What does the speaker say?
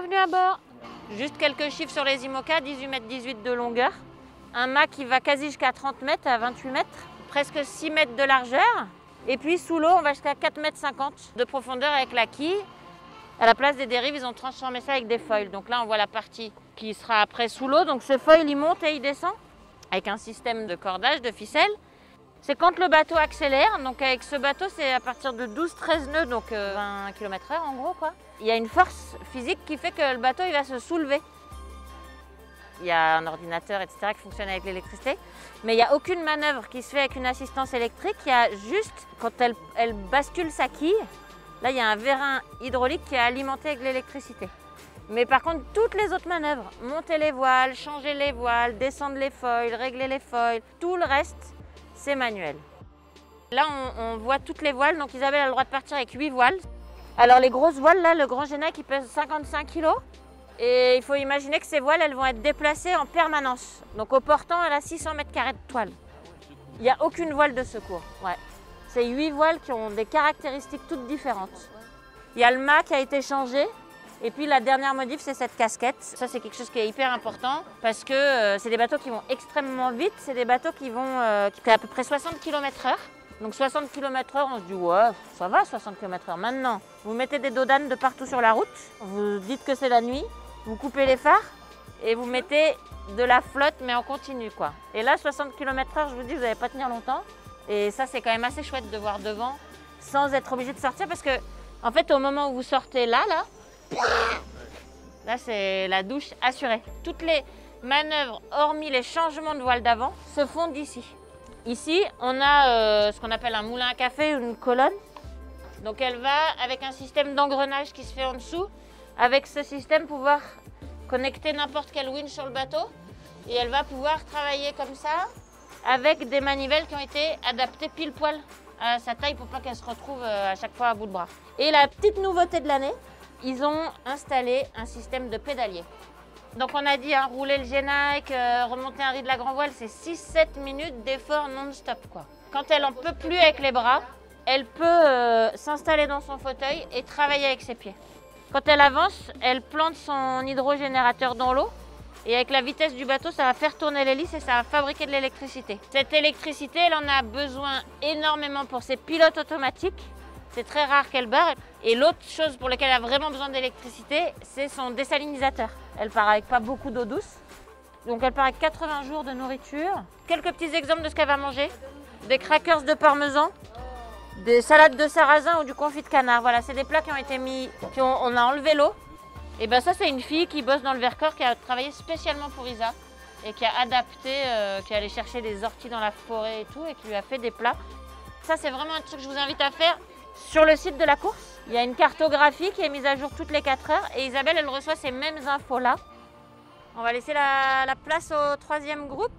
bienvenue à bord. Juste quelques chiffres sur les IMOCA, 18,18 m de longueur. Un mât qui va quasi jusqu'à 30 mètres à 28 mètres, presque 6 mètres de largeur. Et puis sous l'eau, on va jusqu'à 4,50 mètres de profondeur avec la quille. À la place des dérives, ils ont transformé ça avec des foils. Donc là, on voit la partie qui sera après sous l'eau. Donc ce foil, il monte et il descend avec un système de cordage, de ficelle. C'est quand le bateau accélère. Donc avec ce bateau, c'est à partir de 12-13 nœuds, donc 20 km/h en gros, quoi. Il y a une force physique qui fait que le bateau, il va se soulever. Il y a un ordinateur, etc. qui fonctionne avec l'électricité. Mais il n'y a aucune manœuvre qui se fait avec une assistance électrique. Il y a juste, quand elle bascule sa quille, là, il y a un vérin hydraulique qui est alimenté avec l'électricité. Mais par contre, toutes les autres manœuvres, monter les voiles, changer les voiles, descendre les foils, régler les foils, tout le reste, c'est manuel. Là, on voit toutes les voiles. Donc Isabelle a le droit de partir avec 8 voiles. Alors les grosses voiles, là, le Grand Genac, il pèse 55 kg. Et il faut imaginer que ces voiles, elles vont être déplacées en permanence. Donc au portant, elle a 600 mètres carrés de toile. Il n'y a aucune voile de secours. Ouais. C'est 8 voiles qui ont des caractéristiques toutes différentes. Il y a le mât qui a été changé. Et puis la dernière modif, c'est cette casquette. Ça, c'est quelque chose qui est hyper important parce que c'est des bateaux qui vont extrêmement vite. C'est des bateaux qui vont qui à peu près 60 km/h. Donc 60 km/h, on se dit ouais, ça va 60 km/h. Maintenant, vous mettez des dodanes de partout sur la route. Vous dites que c'est la nuit. Vous coupez les phares et vous mettez de la flotte, mais en continu, quoi. Et là, 60 km/h, je vous dis, vous n'allez pas tenir longtemps. Et ça, c'est quand même assez chouette de voir devant sans être obligé de sortir parce que, en fait, au moment où vous sortez là, c'est la douche assurée. Toutes les manœuvres, hormis les changements de voile d'avant, se font d'ici. Ici, on a ce qu'on appelle un moulin à café ou une colonne. Donc, elle va avec un système d'engrenage qui se fait en dessous. Avec ce système, pouvoir connecter n'importe quel winch sur le bateau. Et elle va pouvoir travailler comme ça avec des manivelles qui ont été adaptées pile poil à sa taille pour pas qu'elle se retrouve à chaque fois à bout de bras. Et la petite nouveauté de l'année, ils ont installé un système de pédalier. Donc on a dit rouler le Genac, remonter un riz de la grand voile, c'est 6-7 minutes d'effort non-stop, quoi. Quand elle en peut plus avec les bras, elle peut s'installer dans son fauteuil et travailler avec ses pieds. Quand elle avance, elle plante son hydrogénérateur dans l'eau et avec la vitesse du bateau, ça va faire tourner l'hélice et ça va fabriquer de l'électricité. Cette électricité, elle en a besoin énormément pour ses pilotes automatiques. C'est très rare qu'elle barre. Et l'autre chose pour laquelle elle a vraiment besoin d'électricité, c'est son désalinisateur. Elle part avec pas beaucoup d'eau douce. Donc elle part avec 80 jours de nourriture. Quelques petits exemples de ce qu'elle va manger. Des crackers de parmesan, des salades de sarrasin ou du confit de canard. Voilà, c'est des plats qui ont été mis, on a enlevé l'eau. Et ben ça, c'est une fille qui bosse dans le Vercors, qui a travaillé spécialement pour Isa et qui a adapté, qui est allée chercher des orties dans la forêt et tout et qui lui a fait des plats. Ça, c'est vraiment un truc que je vous invite à faire. Sur le site de la course, il y a une cartographie qui est mise à jour toutes les 4 heures et Isabelle, elle reçoit ces mêmes infos là. On va laisser la place au 3e groupe.